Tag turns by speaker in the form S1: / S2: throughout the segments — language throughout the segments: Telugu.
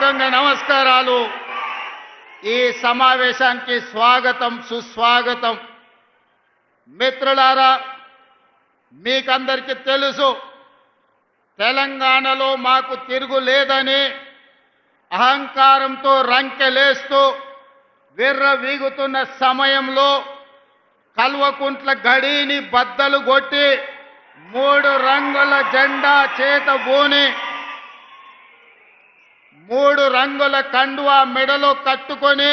S1: హృదయపూర్వకంగా నమస్కారాలు. ఈ సమావేశానికి స్వాగతం, సుస్వాగతం. మిత్రులారా, మీకందరికీ తెలుసు, తెలంగాణలో మాకు తిరుగులేదని అహంకారంతో రంకెలేస్తూ విర్రవీగుతున్న సమయంలో కల్వకుంట్ల గడిని బద్దలు కొట్టి 3 రంగుల జెండా చేతబూని 3 రంగుల కండువా మెడలో కట్టుకొని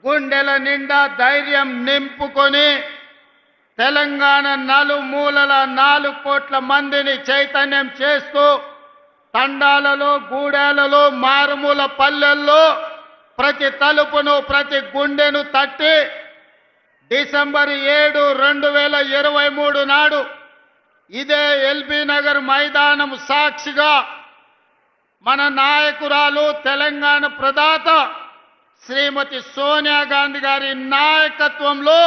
S1: గుండెల నిండా ధైర్యం నింపుకొని తెలంగాణ నలుమూలల 4 కోట్ల మందిని చైతన్యం చేస్తూ తండాలలో, గూడాలలో, మారుమూల పల్లెల్లో ప్రతి తలుపును, ప్రతి గుండెను తట్టి డిసెంబర్ 7, 2023 నాడు ఇదే ఎల్బీ నగర్ మైదానం సాక్షిగా మన నాయకురాలు, తెలంగాణ ప్రదాత శ్రీమతి సోనియా గాంధీ గారి నాయకత్వంలో,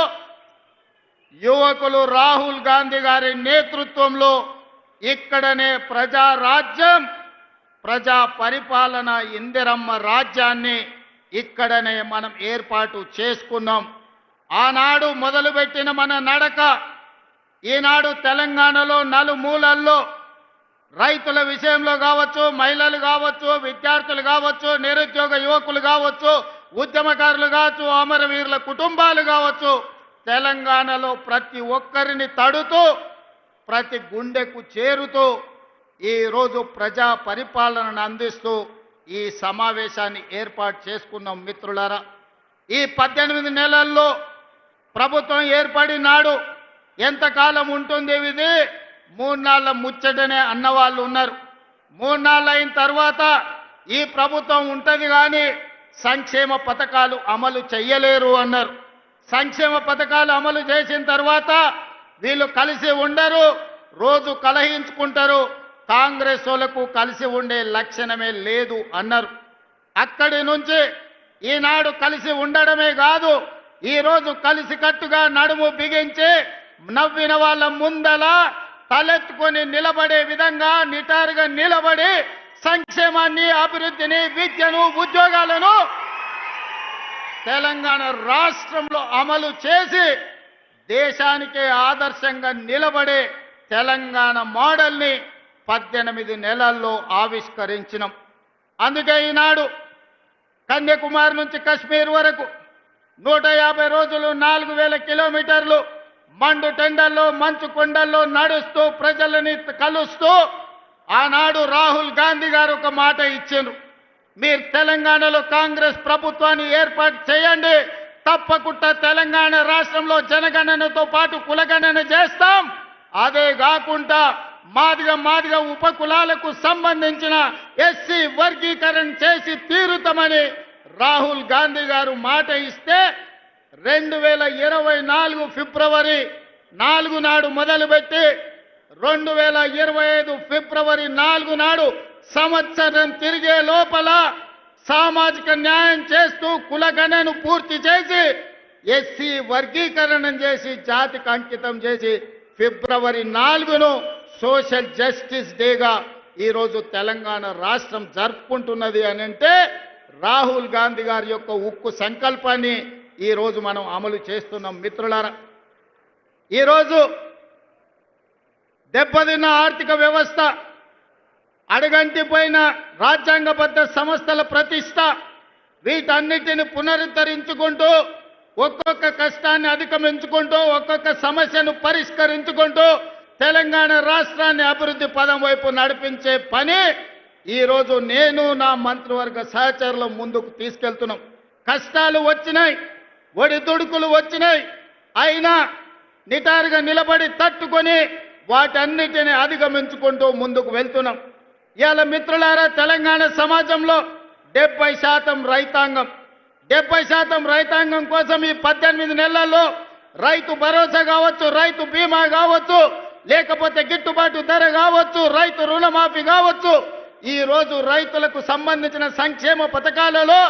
S1: యువకులు రాహుల్ గాంధీ గారి నేతృత్వంలో ఇక్కడనే ప్రజారాజ్యం, ప్రజా పరిపాలన, ఇందిరమ్మ రాజ్యాన్ని ఇక్కడనే మనం ఏర్పాటు చేసుకున్నాం. ఆనాడు మొదలుపెట్టిన మన నడక ఈనాడు తెలంగాణలో నలుమూలల్లో రైతుల విషయంలో కావచ్చు, మహిళలు కావచ్చు, విద్యార్థులు కావచ్చు, నిరుద్యోగ యువకులు కావచ్చు, ఉద్యమకారులు కావచ్చు, అమరవీరుల కుటుంబాలు కావచ్చు, తెలంగాణలో ప్రతి ఒక్కరిని తడుతూ ప్రతి గుండెకు చేరుతూ ఈరోజు ప్రజా పరిపాలనను అందిస్తూ ఈ సమావేశాన్ని ఏర్పాటు చేసుకున్నాం. మిత్రులారా, ఈ 18 నెలల్లో ప్రభుత్వం ఏర్పడినాడు ఎంతకాలం ఉంటుంది ఇది? 3 నాళ్ళ ముచ్చటనే అన్నవాళ్ళు ఉన్నారు. 3 నాళ్ళు అయిన తర్వాత ఈ ప్రభుత్వం ఉంటుంది కానీ సంక్షేమ పథకాలు అమలు చెయ్యలేరు అన్నారు. సంక్షేమ పథకాలు అమలు చేసిన తర్వాత వీళ్ళు కలిసి ఉండరు, రోజు కలహించుకుంటారు, కాంగ్రెస్ వాళ్ళకు కలిసి ఉండే లక్షణమే లేదు అన్నారు. అక్కడి నుంచి ఈనాడు కలిసి ఉండడమే కాదు, ఈరోజు కలిసికట్టుగా నడుము బిగించి నవ్విన వాళ్ళ ముందల తలెత్తుకొని నిలబడే విధంగా నిటారుగా నిలబడి సంక్షేమాన్ని, అభివృద్ధిని, విద్యను, ఉద్యోగాలను తెలంగాణ రాష్ట్రంలో అమలు చేసి దేశానికే ఆదర్శంగా నిలబడే తెలంగాణ మోడల్ని 18 నెలల్లో ఆవిష్కరించినాం. అందుకే ఈనాడు కన్యాకుమారి నుంచి కశ్మీర్ వరకు 150 రోజులు 4000 కిలోమీటర్లు మండు టెండల్లో, మంచు కొండల్లో నడుస్తూ ప్రజలని కలుస్తూ ఆనాడు రాహుల్ గాంధీ గారు ఒక మాట ఇచ్చారు, మీరు తెలంగాణలో కాంగ్రెస్ ప్రభుత్వాన్ని ఏర్పాటు చేయండి, తప్పకుండా తెలంగాణ రాష్ట్రంలో జనగణనతో పాటు కులగణన చేస్తాం, అదే కాకుండా మాదిగ ఉపకులాలకు సంబంధించిన ఎస్సీ వర్గీకరణ చేసి తీరుతామని రాహుల్ గాంధీ గారు మాట ఇస్తే 2024 ఫిబ్రవరి 4 నాడు మొదలుపెట్టి 2025 ఫిబ్రవరి 4 నాడు సంవత్సరం తిరిగే లోపల సామాజిక న్యాయం చేస్తూ కులగణను పూర్తి చేసి ఎస్సీ వర్గీకరణ చేసి జాతికి అంకితం చేసి ఫిబ్రవరి 4ను సోషల్ జస్టిస్ డేగా ఈరోజు తెలంగాణ రాష్ట్రం జరుపుకుంటున్నది అని అంటే రాహుల్ గాంధీ గారి యొక్క ఉక్కు సంకల్పాన్ని ఈరోజు మనం అమలు చేస్తున్నాం. మిత్రులారా, ఈరోజు దెబ్బతిన్న ఆర్థిక వ్యవస్థ, అడుగంటిపోయిన రాజ్యాంగబద్ధ సంస్థల ప్రతిష్ట, వీటన్నిటిని పునరుద్ధరించుకుంటూ ఒక్కొక్క కష్టాన్ని అధిగమించుకుంటూ ఒక్కొక్క సమస్యను పరిష్కరించుకుంటూ తెలంగాణ రాష్ట్రాన్ని అభివృద్ధి పదం వైపు నడిపించే పని ఈరోజు నేను నా మంత్రివర్గ సహచరులు ముందుకు తీసుకెళ్తున్నాం. కష్టాలు వచ్చినాయి, ఒడిదుడుకులు వచ్చినాయి, అయినా నిటారుగా నిలబడి తట్టుకొని వాటన్నిటిని అధిగమించుకుంటూ ముందుకు వెళ్తున్నాం. ఇవాళ మిత్రులారా, తెలంగాణ సమాజంలో 70% రైతాంగం, 70% రైతాంగం కోసం ఈ 18 నెలల్లో రైతు భరోసా కావచ్చు, రైతు బీమా కావచ్చు, లేకపోతే గిట్టుబాటు ధర కావచ్చు, రైతు రుణమాఫీ కావచ్చు, ఈ రోజు రైతులకు సంబంధించిన సంక్షేమ పథకాలలో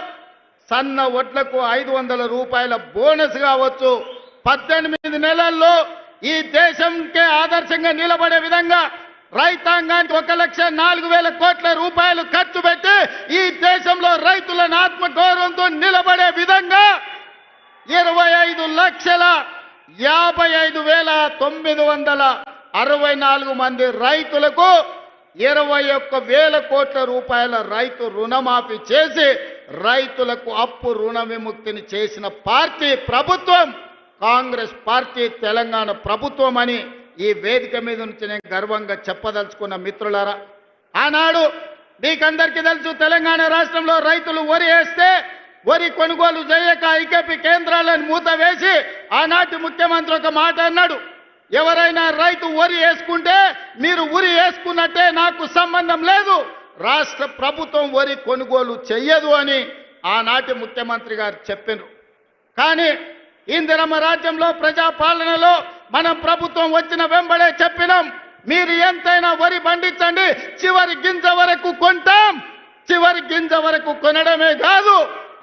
S1: సన్న వడ్లకు 500 రూపాయల బోనస్ కావచ్చు, 18 నెలల్లో ఈ దేశంకే ఆదర్శంగా నిలబడే విధంగా రైతాంగానికి 1,04,000 కోట్ల రూపాయలు ఖర్చు పెట్టి ఈ దేశంలో 55,964 మంది రైతులకు 21,000 కోట్ల రూపాయల రైతు రుణమాఫీ చేసి రైతులకు అప్పు రుణ విముక్తిని చేసిన పార్టీ ప్రభుత్వం కాంగ్రెస్ పార్టీ తెలంగాణ ప్రభుత్వం అని ఈ వేదిక మీద నుంచి నేను గర్వంగా చెప్పదలుచుకున్న మిత్రులారా, ఆనాడు మీకందరికీ తెలుసు, తెలంగాణ రాష్ట్రంలో రైతులు వరి వేస్తే వరి కొనుగోలు చేయక ఐకేపీ కేంద్రాలను మూతవేసి ఆనాటి ముఖ్యమంత్రి ఒక మాట అన్నాడు, ఎవరైనా రైతు వరి వేసుకుంటే మీరు ఉరి వేసుకున్నట్టే, నాకు సంబంధం లేదు, రాష్ట్ర ప్రభుత్వం వరి కొనుగోలు చెయ్యదు అని ఆనాటి ముఖ్యమంత్రి గారు చెప్పారు. కానీ ఇందిరమ్మ రాజ్యంలో ప్రజాపాలనలో మనం ప్రభుత్వం వచ్చిన వెంబడే చెప్పినాం, మీరు ఎంతైనా వరి పండించండి, చివరి గింజ వరకు కొంటాం, చివరి గింజ వరకు కొనడమే కాదు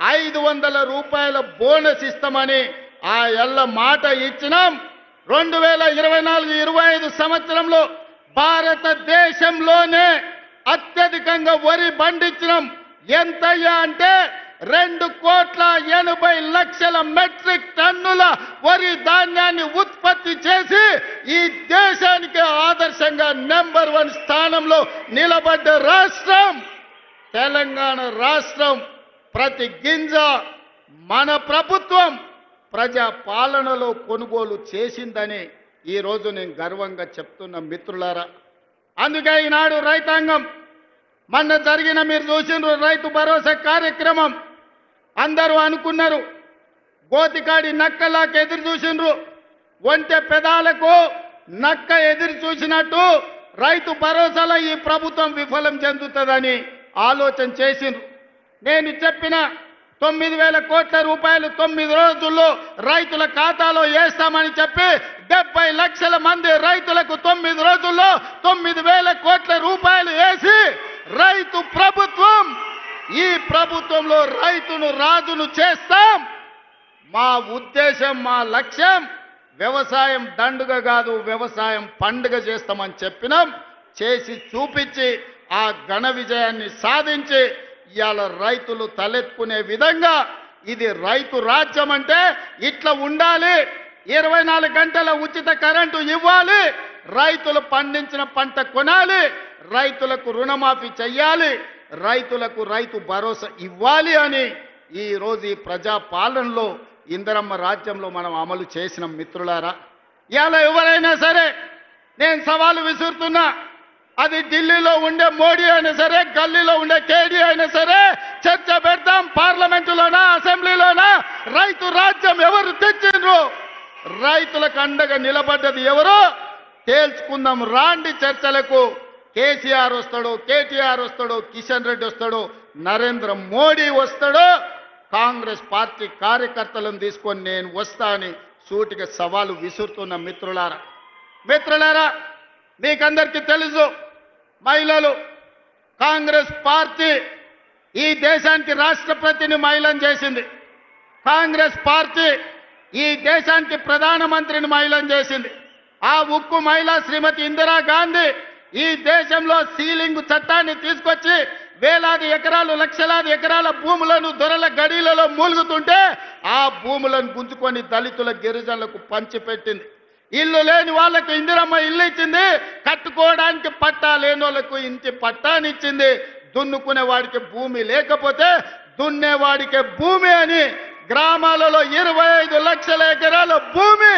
S1: 500 రూపాయల బోనస్ ఇస్తామని ఆ ఎల్ల మాట ఇచ్చినాం. 2024-25 సంవత్సరంలో భారతదేశంలోనే అత్యధికంగా వరి పండించినాం. ఎంతయ్యా అంటే 2,80,00,000 మెట్రిక్ టన్నుల వరి ధాన్యాన్ని ఉత్పత్తి చేసి ఈ దేశానికి ఆదర్శంగా నెంబర్ 1 స్థానంలో నిలబడ్డ రాష్ట్రం తెలంగాణ రాష్ట్రం. ప్రతి గింజ మన ప్రభుత్వం ప్రజా పాలనలో కొనుగోలు చేసిందని ఈరోజు నేను గర్వంగా చెప్తున్న మిత్రులారా. అందుకే ఈనాడు రైతాంగం మొన్న జరిగిన మీరు చూసిన రైతు భరోసా కార్యక్రమం అందరూ అనుకున్నారు, గోతికాడి నక్కలాకి ఎదురు చూసిండ్రు, ఒంటె పెదాలకు నక్క ఎదురు చూసినట్టు రైతు భరోసాలో ఈ ప్రభుత్వం విఫలం చెందుతుందని ఆలోచన చేసిండ్రు. నేను చెప్పిన 9,000 కోట్ల రూపాయలు 9 రోజుల్లో రైతుల ఖాతాలో వేస్తామని చెప్పి 70 లక్షల మంది రైతులకు 9 రోజుల్లో 9,000 కోట్ల రూపాయలు వేసి రైతు ప్రభుత్వం, ఈ ప్రభుత్వంలో రైతును రాజును చేస్తాం. మా ఉద్దేశం, మా లక్ష్యం వ్యవసాయం దండుగ కాదు, వ్యవసాయం పండుగ చేస్తామని చెప్పినాం. చేసి చూపించి ఆ ఘన విజయాన్ని సాధించి ఇవాళ రైతులు తలెత్తుకునే విధంగా ఇది రైతు రాజ్యం అంటే ఇట్లా ఉండాలి, 24 గంటల ఉచిత కరెంటు ఇవ్వాలి, రైతులు పండించిన పంట కొనాలి, రైతులకు రుణమాఫీ చెయ్యాలి, రైతులకు రైతు భరోసా ఇవ్వాలి అని ఈ రోజు ఈ ప్రజా పాలనలో ఇందిరమ్మ రాజ్యంలో మనం అమలు చేసిన మిత్రులారా. ఇవాళ ఎవరైనా సరే నేను సవాలు విసురుతున్నా, అది ఢిల్లీలో ఉండే మోడీ అయినా సరే, గల్లీలో ఉండే కేడీ అయినా సరే, చర్చ పెడతాం పార్లమెంటులోనా అసెంబ్లీలోనా. రైతు రాజ్యం ఎవరు తెచ్చిండ్రు, రైతులకు అండగా నిలబడ్డది ఎవరో తేల్చుకుందాం. రాండి చర్చలకు. కేసీఆర్ వస్తాడో, కేటీఆర్ వస్తాడో, కిషన్ రెడ్డి వస్తాడో, నరేంద్ర మోడీ వస్తాడో, కాంగ్రెస్ పార్టీ కార్యకర్తలను తీసుకొని నేను వస్తా అని సూటిగా సవాలు విసురుతున్న మిత్రులారా, మీకందరికీ తెలుసు, మహిళలు కాంగ్రెస్ పార్టీ ఈ దేశానికి రాష్ట్రపతిని మహిళను చేసింది, కాంగ్రెస్ పార్టీ ఈ దేశానికి ప్రధానమంత్రిని మహిళను చేసింది. ఆ ఉక్కు మహిళ శ్రీమతి ఇందిరాగాంధీ ఈ దేశంలో సీలింగ్ చట్టాన్ని తీసుకొచ్చి వేలాది ఎకరాలు, లక్షలాది ఎకరాల భూములను దొరల గడిలలో మూలుగుతుంటే ఆ భూములను గుంజుకొని దళితుల, గిరిజనులకు పంచిపెట్టింది. ఇల్లు లేని వాళ్ళకు ఇందిరమ్మ ఇల్లు ఇచ్చింది, కట్టుకోవడానికి పట్టా లేని వాళ్ళకు ఇంటి పట్టానిచ్చింది, దున్నుకునే వాడికి భూమి లేకపోతే దున్నేవాడికి భూమి అని గ్రామాలలో 25 లక్షల ఎకరాల భూమి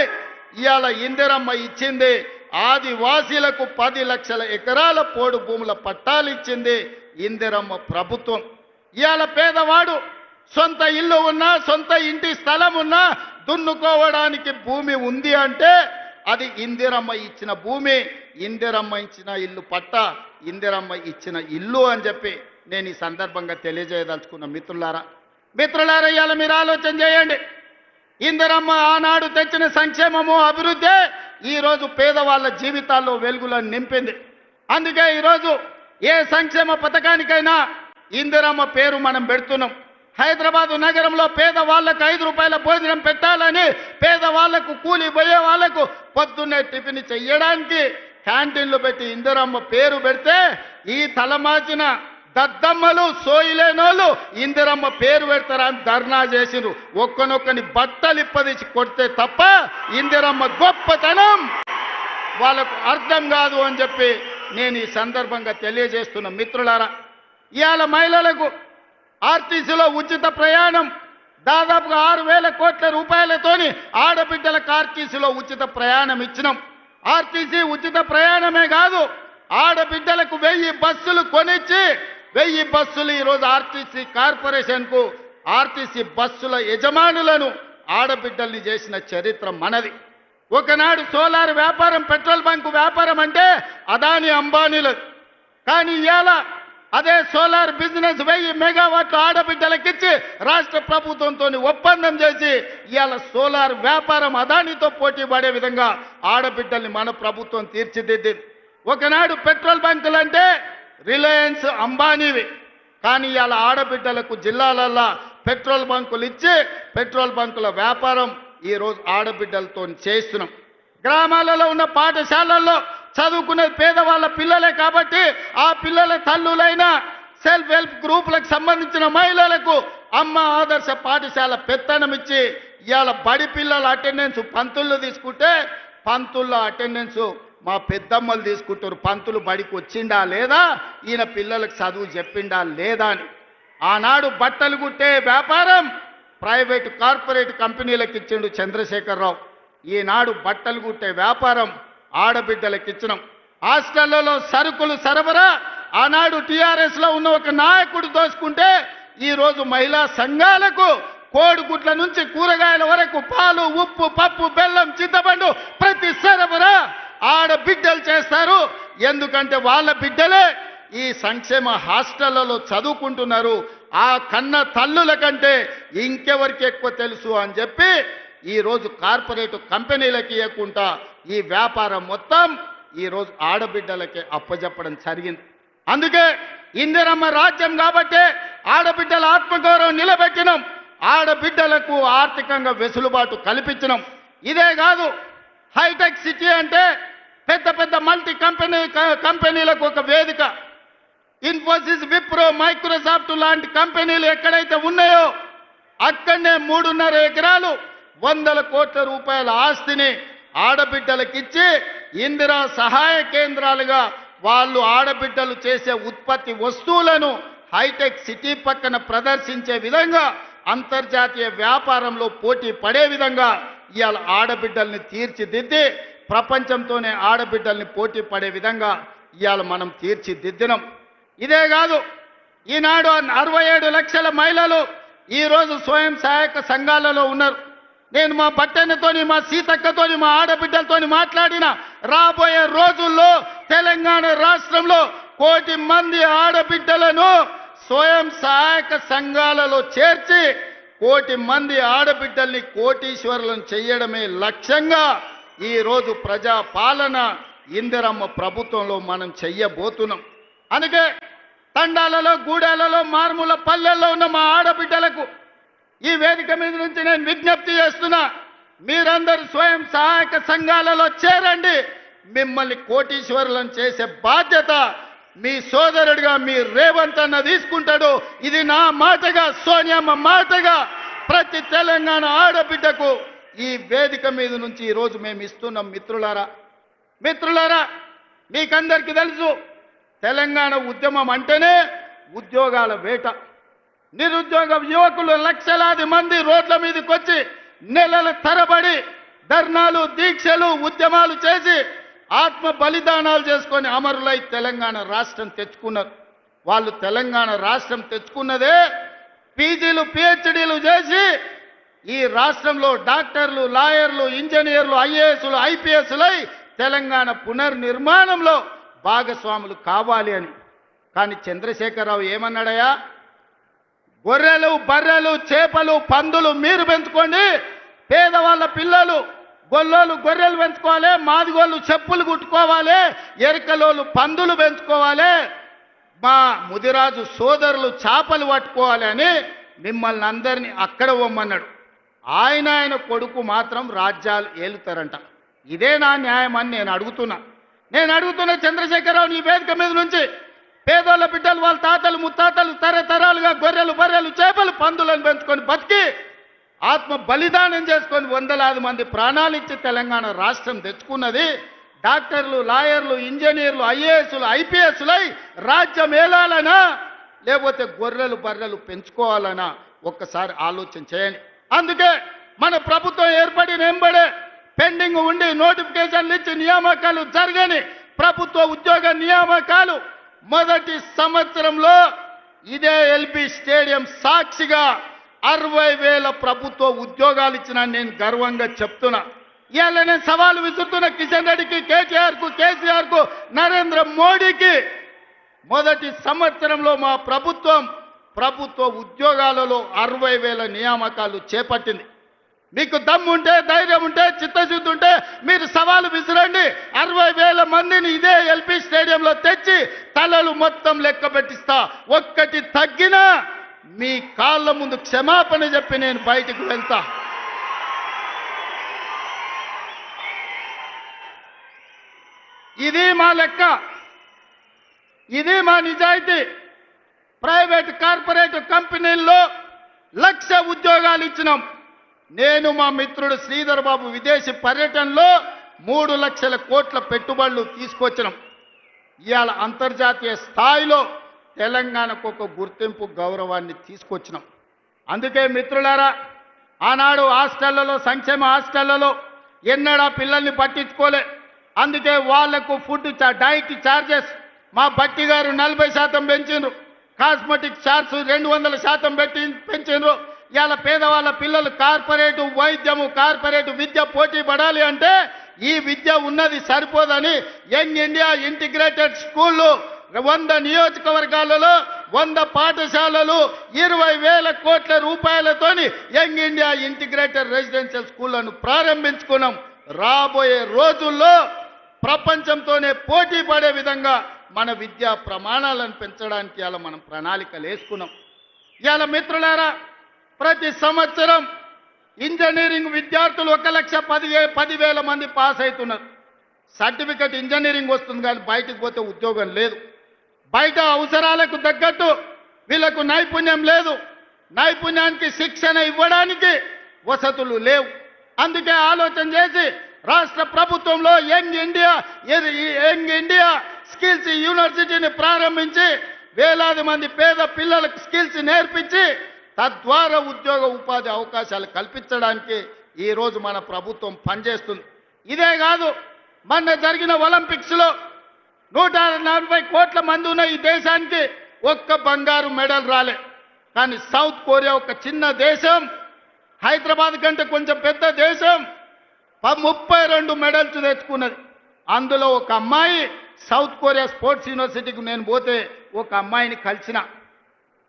S1: ఇవాళ ఇందిరమ్మ ఇచ్చింది. ఆదివాసీలకు 10 లక్షల ఎకరాల పోడు భూముల పట్టాలు ఇచ్చింది ఇందిరమ్మ ప్రభుత్వం. ఇవాళ పేదవాడు సొంత ఇల్లు ఉన్నా, సొంత ఇంటి స్థలం ఉన్నా, దున్నుకోవడానికి భూమి ఉంది అంటే అది ఇందిరమ్మ ఇచ్చిన భూమి, ఇందిరమ్మ ఇచ్చిన ఇల్లు పట్ట, ఇందిరమ్మ ఇచ్చిన ఇల్లు అని చెప్పి నేను ఈ సందర్భంగా తెలియజేయదలుచుకున్న మిత్రులారా. ఇవాళ మీరు ఆలోచన చేయండి, ఇందిరమ్మ ఆనాడు తెచ్చిన సంక్షేమము, అభివృద్ధి ఈరోజు పేదవాళ్ళ జీవితాల్లో వెలుగులను నింపింది. అందుకే ఈరోజు ఏ సంక్షేమ పథకానికైనా ఇందిరమ్మ పేరు మనం పెడుతున్నాం. హైదరాబాదు నగరంలో పేదవాళ్లకు 5 రూపాయల భోజనం పెట్టాలని, పేదవాళ్లకు, కూలి పోయే వాళ్లకు పొద్దున్నే టిఫిన్ చెయ్యడానికి క్యాంటీన్లు పెట్టి ఇందిరమ్మ పేరు పెడితే ఈ తలమాచిన దద్దమ్మలు సోయిలేనోళ్ళు ఇందిరమ్మ పేరు పెడతారని ధర్నా చేసిరు. ఒక్కనొక్కని బట్టలు ఇప్పదీసి కొడితే తప్ప ఇందిరమ్మ గొప్పతనం వాళ్ళకు అర్థం కాదు అని చెప్పి నేను ఈ సందర్భంగా తెలియజేస్తున్న మిత్రులారా. ఇవాళ మహిళలకు ఆర్టీసీలో ఉచిత ప్రయాణం దాదాపుగా 6,000 కోట్ల రూపాయలతోని ఆడబిడ్డలకు ఆర్టీసీలో ఉచిత ప్రయాణం ఇచ్చినాం. ఆర్టీసీ ఉచిత ప్రయాణమే కాదు, ఆడబిడ్డలకు 1000 బస్సులు కొనిచ్చి 1000 బస్సులు ఈరోజు ఆర్టీసీ కార్పొరేషన్కు ఆర్టీసీ బస్సుల యజమానులను ఆడబిడ్డల్ని చేసిన చరిత్ర మనది. ఒకనాడు సోలార్ వ్యాపారం, పెట్రోల్ బంకు వ్యాపారం అంటే అదాని అంబానీలది. కానీ ఇవాళ అదే సోలార్ బిజినెస్ 1000 మెగావాట్లు ఆడబిడ్డలకిచ్చి రాష్ట్ర ప్రభుత్వంతో ఒప్పందం చేసి ఇవాళ సోలార్ వ్యాపారం అదానితో పోటీ పడే విధంగా ఆడబిడ్డల్ని మన ప్రభుత్వం తీర్చిదిద్దింది. ఒకనాడు పెట్రోల్ బంకులు అంటే రిలయన్స్ అంబానీవి. కానీ ఇవాళ ఆడబిడ్డలకు జిల్లాలల్లో పెట్రోల్ బంకులు ఇచ్చి పెట్రోల్ బంకుల వ్యాపారం ఈరోజు ఆడబిడ్డలతో చేస్తున్నాం. గ్రామాలలో ఉన్న పాఠశాలల్లో చదువుకునేది పేదవాళ్ళ పిల్లలే కాబట్టి ఆ పిల్లల తల్లులైన సెల్ఫ్ హెల్ప్ గ్రూపులకు సంబంధించిన మహిళలకు అమ్మ ఆదర్శ పాఠశాల పెత్తనం ఇచ్చి ఇవాళ బడి పిల్లల అటెండెన్స్ పంతులు తీసుకుంటే పంతుల అటెండెన్స్ మా పెద్దమ్మలు తీసుకుంటారు. పంతులు బడికి వచ్చిండా లేదా, ఈయన పిల్లలకు చదువు చెప్పిండా లేదా అని. ఆనాడు బట్టలు కుట్టే వ్యాపారం ప్రైవేటు కార్పొరేట్ కంపెనీలకు ఇచ్చిండు చంద్రశేఖరరావు. ఈనాడు బట్టలు కుట్టే వ్యాపారం ఆడబిడ్డలకు ఇచ్చినాం. హాస్టళ్లలో సరుకులు సరఫరా ఆనాడు టీఆర్ఎస్లో ఉన్న ఒక నాయకుడు దోచుకుంటే ఈరోజు మహిళా సంఘాలకు కోడిగుడ్ల నుంచి కూరగాయల వరకు పాలు, ఉప్పు, పప్పు, బెల్లం, చింతపండు ప్రతి సరఫరా ఆడబిడ్డలు చేస్తారు. ఎందుకంటే వాళ్ళ బిడ్డలే ఈ సంక్షేమ హాస్టళ్లలో చదువుకుంటున్నారు. ఆ కన్న తల్లుల కంటే ఇంకెవరికి ఎక్కువ తెలుసు అని చెప్పి ఈరోజు కార్పొరేట్ కంపెనీలకి ఇవ్వకుండా ఈ వ్యాపారం మొత్తం ఈరోజు ఆడబిడ్డలకే అప్పజెప్పడం జరిగింది. అందుకే ఇందిరమ్మ రాజ్యం కాబట్టి ఆడబిడ్డల ఆత్మగౌరవం నిలబెట్టినాం, ఆడబిడ్డలకు ఆర్థికంగా వెసులుబాటు కల్పించినాం. ఇదే కాదు, హైటెక్ సిటీ అంటే పెద్ద పెద్ద మల్టీ కంపెనీలకు ఒక వేదిక. ఇన్ఫోసిస్, విప్రో, మైక్రోసాఫ్ట్ లాంటి కంపెనీలు ఎక్కడైతే ఉన్నాయో అక్కడనే 3.5 ఎకరాలు 100 కోట్ల రూపాయల ఆస్తిని ఆడబిడ్డలకిచ్చి ఇందిరా సహాయ కేంద్రాలుగా వాళ్ళు ఆడబిడ్డలు చేసే ఉత్పత్తి వస్తువులను హైటెక్ సిటీ పక్కన ప్రదర్శించే విధంగా అంతర్జాతీయ వ్యాపారంలో పోటీ పడే విధంగా ఇవాళ ఆడబిడ్డల్ని తీర్చిదిద్ది ప్రపంచంతోనే ఆడబిడ్డల్ని పోటీ పడే విధంగా ఇవాళ మనం తీర్చిదిద్దినాం. ఇదే కాదు, ఈనాడు 67 లక్షల మహిళలు ఈరోజు స్వయం సహాయక సంఘాలలో ఉన్నారు. నేను మా పట్టణతోని, మా సీతక్కతోని, మా ఆడబిడ్డలతోని మాట్లాడిన రాబోయే రోజుల్లో తెలంగాణ రాష్ట్రంలో 1 కోటి మంది ఆడబిడ్డలను స్వయం సహాయక సంఘాలలో చేర్చి 1 కోటి మంది ఆడబిడ్డల్ని కోటీశ్వరులను చేయడమే లక్ష్యంగా ఈరోజు ప్రజా పాలన ఇందిరమ్మ ప్రభుత్వంలో మనం చెయ్యబోతున్నాం. అందుకే తండాలలో, గూడాలలో, మారుమూల పల్లెల్లో ఉన్న మా ఆడబిడ్డలకు ఈ వేదిక మీద నుంచి నేను విజ్ఞప్తి చేస్తున్నా, మీరందరూ స్వయం సహాయక సంఘాలలో చేరండి. మిమ్మల్ని కోటీశ్వరులను చేసే బాధ్యత మీ సోదరుడిగా మీ రేవంత్ అన్న తీసుకుంటాడు. ఇది నా మాటగా, సోనియమ్మ మాటగా ప్రతి తెలంగాణ ఆడబిడ్డకు ఈ వేదిక మీద నుంచి ఈరోజు మేము ఇస్తున్నాం. మిత్రులారా, మీకందరికీ తెలుసు, తెలంగాణ ఉద్యమం అంటేనే ఉద్యోగాల వేట. నిరుద్యోగ యువకులు లక్షలాది మంది రోడ్ల మీదకి వచ్చి నెలల తరబడి ధర్నాలు, దీక్షలు, ఉద్యమాలు చేసి ఆత్మ బలిదానాలు చేసుకొని అమరులై తెలంగాణ రాష్ట్రం తెచ్చుకున్నారు. వాళ్ళు తెలంగాణ రాష్ట్రం తెచ్చుకున్నదే పీజీలు, పిహెచ్డీలు చేసి ఈ రాష్ట్రంలో డాక్టర్లు, లాయర్లు, ఇంజనీర్లు, ఐఏఎస్లు, ఐపీఎస్లై తెలంగాణ పునర్నిర్మాణంలో భాగస్వాములు కావాలి అని. కానీ చంద్రశేఖరరావు ఏమన్నాడయా, గొర్రెలు, బర్రెలు, చేపలు, పందులు మీరు పెంచుకోండి, పేదవాళ్ళ పిల్లలు గొల్లోళ్ళు గొర్రెలు పెంచుకోవాలి, మాదిగోళ్ళు చెప్పులు కుట్టుకోవాలి, ఎరకలోళ్ళు పందులు పెంచుకోవాలి, మా ముదిరాజు సోదరులు చేపలు పట్టుకోవాలి అని మిమ్మల్ని అందరినీ అక్కడ పొమ్మన్నాడు. ఆయన కొడుకు మాత్రం రాజ్యాలు ఏలుతారంట. ఇదే నా న్యాయం అని నేను అడుగుతున్నా చంద్రశేఖరరావు, నీ వేదిక మీద నుంచి పేదోళ్ళ బిడ్డలు వాళ్ళ తాతలు ముత్తాతలు తరతరాలుగా గొర్రెలు బర్రెలు చేపలు పందులను పెంచుకొని బతికి ఆత్మ బలిదానం చేసుకొని వందలాది మంది ప్రాణాలు ఇచ్చి తెలంగాణ రాష్ట్రం తెచ్చుకున్నది డాక్టర్లు లాయర్లు ఇంజనీర్లు ఐఏఎస్లు ఐపీఎస్లై రాజ్యం ఏలాలనా లేకపోతే గొర్రెలు బర్రెలు పెంచుకోవాలనా ఒక్కసారి ఆలోచన చేయండి. అందుకే మన ప్రభుత్వం ఏర్పడిన వెంబడే పెండింగ్ ఉండి నోటిఫికేషన్లు ఇచ్చి నియామకాలు జరగని ప్రభుత్వ ఉద్యోగ నియామకాలు మొదటి సంవత్సరంలో ఇదే ఎల్బీ స్టేడియం సాక్షిగా 60,000 ప్రభుత్వ ఉద్యోగాలు ఇచ్చిన నేను గర్వంగా చెప్తున్నా. ఇవాళ నేను సవాలు విసురుతున్న కిషన్ రెడ్డికి, కేటీఆర్కు, కేసీఆర్కు, నరేంద్ర మోడీకి మొదటి సంవత్సరంలో మా ప్రభుత్వ ఉద్యోగాలలో 60,000 నియామకాలు చేపట్టింది. మీకు దమ్ము ఉంటే ధైర్యం ఉంటే చిత్తశుద్ధి ఉంటే మీరు సవాలు విసిరండి. 60,000 మందిని ఇదే ఎల్బీ స్టేడియంలో తెచ్చి తలలు మొత్తం లెక్క పెట్టిస్తా. ఒక్కటి తగ్గినా మీ కాళ్ళ ముందు క్షమాపణ చెప్పి నేను బయటికి వెళ్తా. ఇది మా లెక్క, ఇది మా నిజాయితీ. ప్రైవేట్ కార్పొరేట్ కంపెనీల్లో 1,00,000 ఉద్యోగాలు ఇచ్చినాం. నేను మా మిత్రుడు శ్రీధర్ బాబు విదేశీ పర్యటనలో 3 లక్షల కోట్ల పెట్టుబడులు తీసుకొచ్చినాం. ఇవాళ అంతర్జాతీయ స్థాయిలో తెలంగాణకు ఒక గుర్తింపు గౌరవాన్ని తీసుకొచ్చినాం. అందుకే మిత్రులారా, ఆనాడు హాస్టళ్లలో సంక్షేమ హాస్టళ్లలో ఎన్నడా పిల్లల్ని పట్టించుకోలే. అందుకే వాళ్లకు ఫుడ్ డైట్ ఛార్జెస్ మా బట్టి గారు 40% పెంచిండ్రు. Cosmetic charge 200% పెంచిండ్రు. ఇవాళ పేదవాళ్ళ పిల్లలు కార్పొరేటు వైద్యము కార్పొరేటు విద్య పోటీ పడాలి అంటే ఈ విద్య ఉన్నది సరిపోదని యంగ్ ఇండియా ఇంటిగ్రేటెడ్ స్కూళ్ళు 100 నియోజకవర్గాలలో 100 పాఠశాలలు 20,000 కోట్ల రూపాయలతోని యంగ్ ఇండియా ఇంటిగ్రేటెడ్ రెసిడెన్షియల్ స్కూళ్లను ప్రారంభించుకున్నాం. రాబోయే రోజుల్లో ప్రపంచంతోనే పోటీ పడే విధంగా మన విద్యా ప్రమాణాలను పెంచడానికి ఇలా మనం ప్రణాళికలు వేసుకున్నాం. ఇవాళ మిత్రులారా, ప్రతి సంవత్సరం ఇంజనీరింగ్ విద్యార్థులు 1,10,000 మంది పాస్ అవుతున్నారు. సర్టిఫికెట్ ఇంజనీరింగ్ వస్తుంది కానీ బయటకు పోతే ఉద్యోగం లేదు. బయట అవసరాలకు తగ్గట్టు వీళ్ళకు నైపుణ్యం లేదు. నైపుణ్యానికి శిక్షణ ఇవ్వడానికి వసతులు లేవు. అందుకే ఆలోచన చేసి రాష్ట్ర ప్రభుత్వంలో యంగ్ ఇండియా స్కిల్స్ యూనివర్సిటీని ప్రారంభించి వేలాది మంది పేద పిల్లలకు స్కిల్స్ నేర్పించి తద్వారా ఉద్యోగ ఉపాధి అవకాశాలు కల్పించడానికి ఈరోజు మన ప్రభుత్వం పనిచేస్తుంది. ఇదే కాదు, మొన్న జరిగిన ఒలింపిక్స్లో 140 కోట్ల మంది ఉన్న ఈ దేశానికి ఒక్క బంగారు మెడల్ రాలే. కానీ సౌత్ కొరియా ఒక చిన్న దేశం, హైదరాబాద్ కంటే కొంచెం పెద్ద దేశం, 32 మెడల్స్ తెచ్చుకున్నది. అందులో ఒక అమ్మాయి సౌత్ కొరియా స్పోర్ట్స్ యూనివర్సిటీకి నేను పోతే ఒక అమ్మాయిని కలిసిన.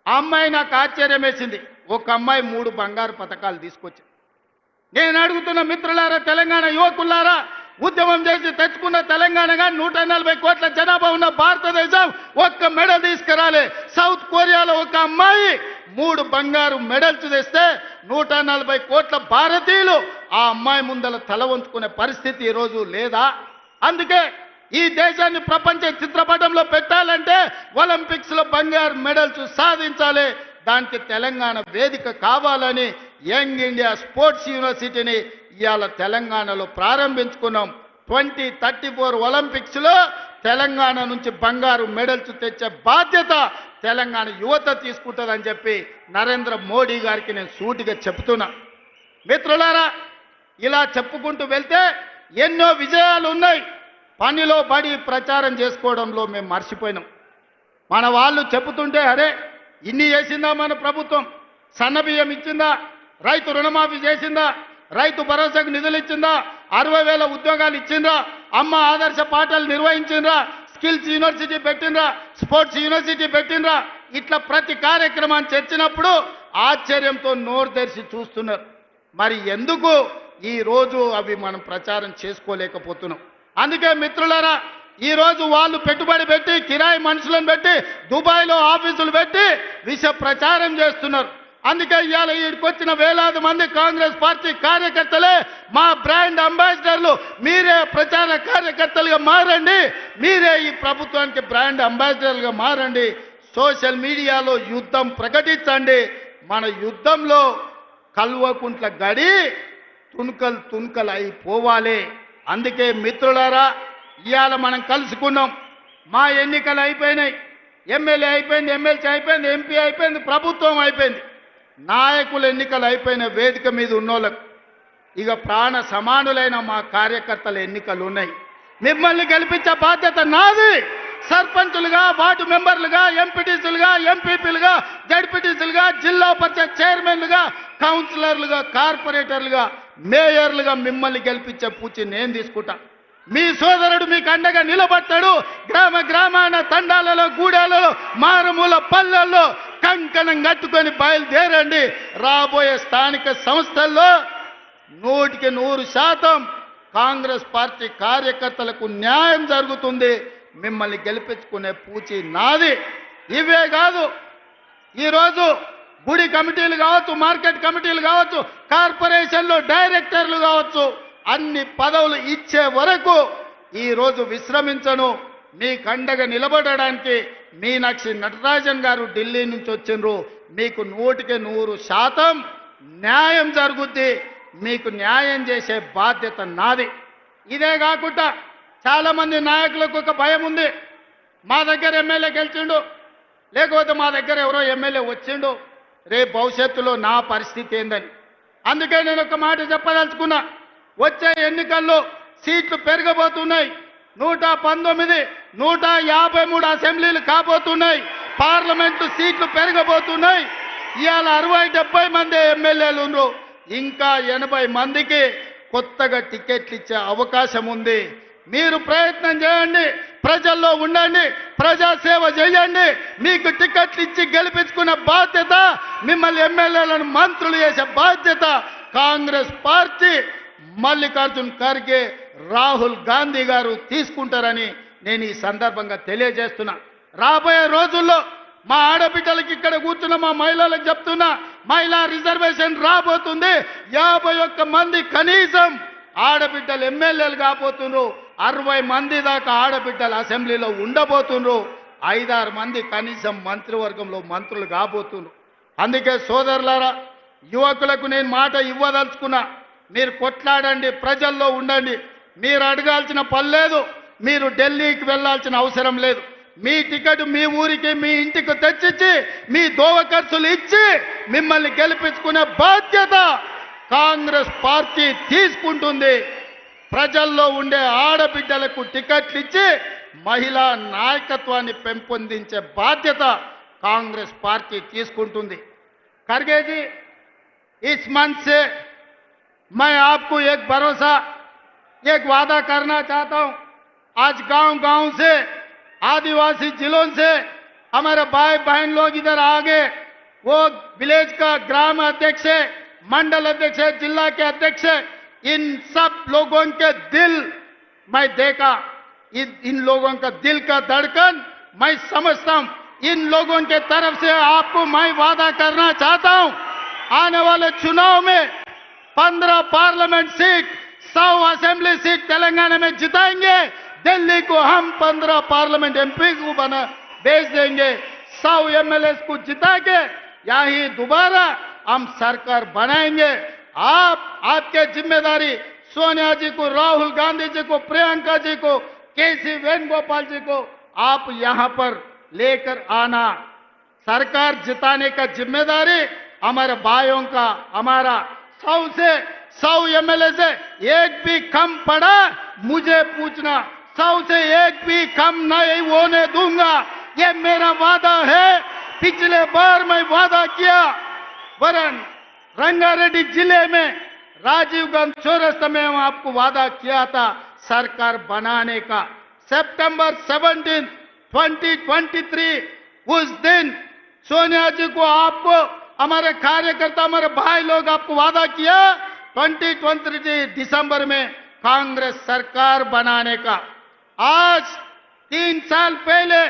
S1: ఆ అమ్మాయి నాకు ఆశ్చర్యం వేసింది. ఒక అమ్మాయి 3 బంగారు పతకాలు తీసుకొచ్చింది. నేను అడుగుతున్న మిత్రులారా, తెలంగాణ యువకులారా, ఉద్యమం చేసి తెచ్చుకున్న తెలంగాణగా 140 కోట్ల జనాభా ఉన్న భారతదేశం ఒక్క మెడల్ తీసుకురాలే. సౌత్ కొరియాలో ఒక అమ్మాయి 3 బంగారు మెడల్స్ తెస్తే 140 కోట్ల భారతీయులు ఆ అమ్మాయి ముందల తల వంచుకునే పరిస్థితి ఈరోజు లేదా? అందుకే ఈ దేశాన్ని ప్రపంచ చిత్రపటంలో పెట్టాలంటే ఒలింపిక్స్ లో బంగారు మెడల్స్ సాధించాలి. దానికి తెలంగాణ వేదిక కావాలని యంగ్ ఇండియా స్పోర్ట్స్ యూనివర్సిటీని ఇవాళ తెలంగాణలో ప్రారంభించుకున్నాం. 2034 ఒలింపిక్స్ లో తెలంగాణ నుంచి బంగారు మెడల్స్ తెచ్చే బాధ్యత తెలంగాణ యువత తీసుకుంటుందని చెప్పి నరేంద్ర మోడీ గారికి నేను సూటిగా చెప్తున్నా. మిత్రులారా, ఇలా చెప్పుకుంటూ వెళ్తే ఎన్నో విజయాలు ఉన్నాయి. పనిలో పడి ప్రచారం చేసుకోవడంలో మేము మర్చిపోయినాం. మన వాళ్ళు చెబుతుంటే అరే ఇన్ని చేసిందా మన ప్రభుత్వం? సన్నబియ్యం ఇచ్చిందా? రైతు రుణమాఫీ చేసిందా? రైతు భరోసాకు నిధులు ఇచ్చిందా? 60,000 ఉద్యోగాలు ఇచ్చిండ్రా? అమ్మ ఆదర్శ పాఠాలు నిర్వహించిండ్రా? స్కిల్స్ యూనివర్సిటీ పెట్టిండ్రా? స్పోర్ట్స్ యూనివర్సిటీ పెట్టిండ్రా? ఇట్లా ప్రతి కార్యక్రమాన్ని చర్చినప్పుడు ఆశ్చర్యంతో నోరు తెరిచి చూస్తున్నారు. మరి ఎందుకు ఈ రోజు అవి మనం ప్రచారం చేసుకోలేకపోతున్నాం? అందుకే మిత్రులారా, ఈ రోజు వాళ్ళు పెట్టుబడి పెట్టి కిరాయి మనుషులను పెట్టి దుబాయ్లో ఆఫీసులు పెట్టి విష ప్రచారం చేస్తున్నారు. అందుకే ఇవాళ ఈడికి వచ్చిన వేలాది మంది కాంగ్రెస్ పార్టీ కార్యకర్తలే మా బ్రాండ్ అంబాసిడర్లు. మీరే ప్రచార కార్యకర్తలుగా మారండి, మీరే ఈ ప్రభుత్వానికి బ్రాండ్ అంబాసిడర్లుగా మారండి. సోషల్ మీడియాలో యుద్ధం ప్రకటించండి. మన యుద్ధంలో కల్వకుంట్ల గడి తుణుకలు అయిపోవాలి. అందుకే మిత్రులారా, ఇవాళ మనం కలుసుకున్నాం. మా ఎన్నికలు అయిపోయినాయి, ఎమ్మెల్యే అయిపోయింది, ఎమ్మెల్సీ అయిపోయింది, ఎంపీ అయిపోయింది, ప్రభుత్వం అయిపోయింది. నాయకుల ఎన్నికలు అయిపోయిన వేదిక మీద ఉన్నోళ్ళకు ఇక ప్రాణ సమానులైన మా కార్యకర్తల ఎన్నికలు ఉన్నాయి. మిమ్మల్ని గెలిపించే బాధ్యత నాది. సర్పంచులుగా, వార్డు మెంబర్లుగా, ఎంపీటీసీలుగా, ఎంపీపీలుగా, జడ్పీటీసీలుగా, జిల్లా పరిషత్ చైర్మన్లుగా, కౌన్సిలర్లుగా, కార్పొరేటర్లుగా, మేయర్లుగా మిమ్మల్ని గెలిపించే పూచి నేను తీసుకుంటా. మీ సోదరుడు మీకు అండగా నిలబడతాడు. గ్రామ గ్రామాన, తండాలలో, గూడాలలో, మారుమూల పల్లెల్లో కంకణం కట్టుకొని బయలుదేరండి. రాబోయే స్థానిక సంస్థల్లో 100% కాంగ్రెస్ పార్టీ కార్యకర్తలకు న్యాయం జరుగుతుంది. మిమ్మల్ని గెలిపించుకునే పూచి నాది. ఇవే కాదు, ఈరోజు గుడి కమిటీలు కావచ్చు, మార్కెట్ కమిటీలు కావచ్చు, కార్పొరేషన్లో డైరెక్టర్లు కావచ్చు, అన్ని పదవులు ఇచ్చే వరకు ఈరోజు విశ్రమించను. మీకు అండగా నిలబడడానికి మీనాక్షి నటరాజన్ గారు ఢిల్లీ నుంచి వచ్చిండ్రు. మీకు 100% న్యాయం జరుగుద్ది. మీకు న్యాయం చేసే బాధ్యత నాది. ఇదే కాకుండా చాలా మంది నాయకులకు ఒక భయం ఉంది. మా దగ్గర ఎమ్మెల్యే గెలిచిండు, లేకపోతే మా దగ్గర ఎవరో ఎమ్మెల్యే వచ్చిండు, రేపు భవిష్యత్తులో నా పరిస్థితి ఏందని. అందుకే నేను ఒక మాట చెప్పదలుచుకున్నా. వచ్చే ఎన్నికల్లో సీట్లు పెరగబోతున్నాయి. 119, 153 అసెంబ్లీలు కాబోతున్నాయి. పార్లమెంటు సీట్లు పెరగబోతున్నాయి. ఇవాళ 60-70 మంది ఎమ్మెల్యేలు ఉన్నారు. ఇంకా 80 మందికి కొత్తగా టికెట్లు ఇచ్చే అవకాశం ఉంది. మీరు ప్రయత్నం చేయండి, ప్రజల్లో ఉండండి, ప్రజాసేవ చేయండి. మీకు టికెట్లు ఇచ్చి గెలిపించుకునే బాధ్యత, మిమ్మల్ని ఎమ్మెల్యేలను మంత్రులు చేసే బాధ్యత కాంగ్రెస్ పార్టీ, మల్లికార్జున్ ఖర్గే, రాహుల్ గాంధీ గారు తీసుకుంటారని నేను ఈ సందర్భంగా తెలియజేస్తున్నా. రాబోయే రోజుల్లో మా ఆడబిడ్డలకి, ఇక్కడ కూర్చున్న మా మహిళలకు చెప్తున్నా, మహిళా రిజర్వేషన్ రాబోతుంది. 51 మంది కనీసం ఆడబిడ్డలు ఎమ్మెల్యేలు కాబోతున్నారు. 60 మంది దాకా ఆడబిడ్డలు అసెంబ్లీలో ఉండబోతున్నారు. 5-6 మంది కనీసం మంత్రివర్గంలో మంత్రులు కాబోతున్నారు. అందుకే సోదరులారా, యువకులకు నేను మాట ఇవ్వదలుచుకున్నా. మీరు కొట్లాడండి, ప్రజల్లో ఉండండి. మీరు అడగాల్సిన పని లేదు, మీరు ఢిల్లీకి వెళ్ళాల్సిన అవసరం లేదు. మీ టికెట్ మీ ఊరికి, మీ ఇంటికి తెచ్చిచ్చి, మీ దోవ ఖర్చులు ఇచ్చి మిమ్మల్ని గెలిపించుకునే బాధ్యత కాంగ్రెస్ పార్టీ తీసుకుంటుంది. ప్రజల్లో ఉండే ఆడబిడ్డలకు టికెట్లు ఇచ్చి మహిళా నాయకత్వాన్ని పెంపొందించే బాధ్యత కాంగ్రెస్ పార్టీ తీసుకుంటుంది. ఖర్గే जी, इस मंच से मैं आपको एक भरोसा, एक वादा करना चाहता हूं. आज गांव-गांव से, आदिवासी जिलों से हमारे भाई बहन लोग इधर आ गए. वो विलेज का ग्राम अध्यक्ष है, मंडल अध्यक्ष है, जिला के अध्यक्ष है. इन सब लोगों के दिल मैं देखा, इन लोगों का दिल का धड़कन मैं समझता हूं. इन लोगों के तरफ से आपको मैं वादा करना चाहता हूं, आने वाले चुनाव में 15 parliament seat, 100 assembly seat Telangana में जिताएंगे. दिल्ली को हम 15 पार्लियामेंट एमपी को बना भेज देंगे. 100 एमएलए को जिता के यही दोबारा हम सरकार बनाएंगे. आपके जिम्मेदारी सोनिया जी को, राहुल गांधी जी को, प्रियंका जी को, केसी वेणुगोपाल जी को आप यहां पर लेकर आना. सरकार जिताने का जिम्मेदारी हमारे भाइयों का. हमारा 100 एमएलए से एक भी कम पड़ा मुझे पूछना. 100 से एक भी कम नहीं होने दूंगा, ये मेरा वादा है. पिछले बार मैं वादा किया, वरन रंगारेड्डी जिले में राजीव गांधी चौरस्ता में आपको वादा किया था सरकार बनाने का. सितंबर 17, 2023 उस दिन सोनिया जी को, आपको, हमारे कार्यकर्ता, हमारे भाई लोग आपको वादा किया 2023 दिसंबर में कांग्रेस सरकार बनाने का. आज 3 साल पहले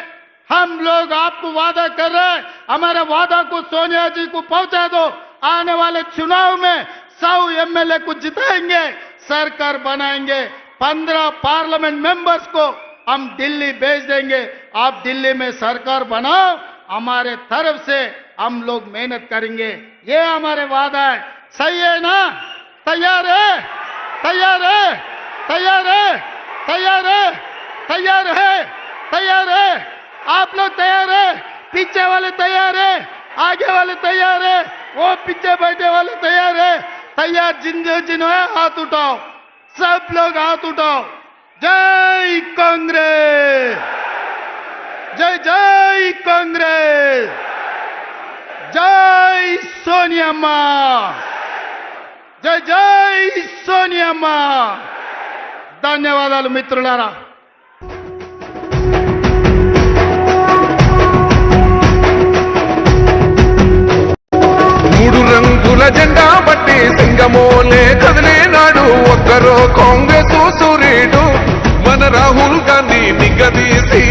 S1: हम लोग आपको वादा कर रहे हैं, हमारे वादा को सोनिया जी को पहुंचा दो। आने वाले चुनाव में 100 एमएलए को जिताएंगे, सरकार बनाएंगे, 15 पार्लियामेंट मेंबर्स को हम दिल्ली भेज देंगे। आप दिल्ली में सरकार बनाओ, हमारे तरफ से हम लोग मेहनत करेंगे। ये हमारे वादा है। सही है ना? तैयार है? तैयार है? तैयार है? तैयार है? तैयार है? तैयार है? आप लोग तैयार है? पीछे वाले तैयार है? आगे वाले तैयार है? वो पीछे बैठे वाले तैयार है? तैयार जिन है हाथ उठाओ, सब लोग हाथ उठाओ। जय कांग्रेस, जय जय कांग्रेस, जय सोनिया मां, जय जय सोनिया मां। ధన్యవాదాలు మిత్రులారా।
S2: మూడు రంగుల జెండా బట్టి సింగమోలే కదిలేనాడు ఒక్కరో కాంగ్రెస్ సూర్యుడు మన రాహుల్ గాంధీ నిగదీసి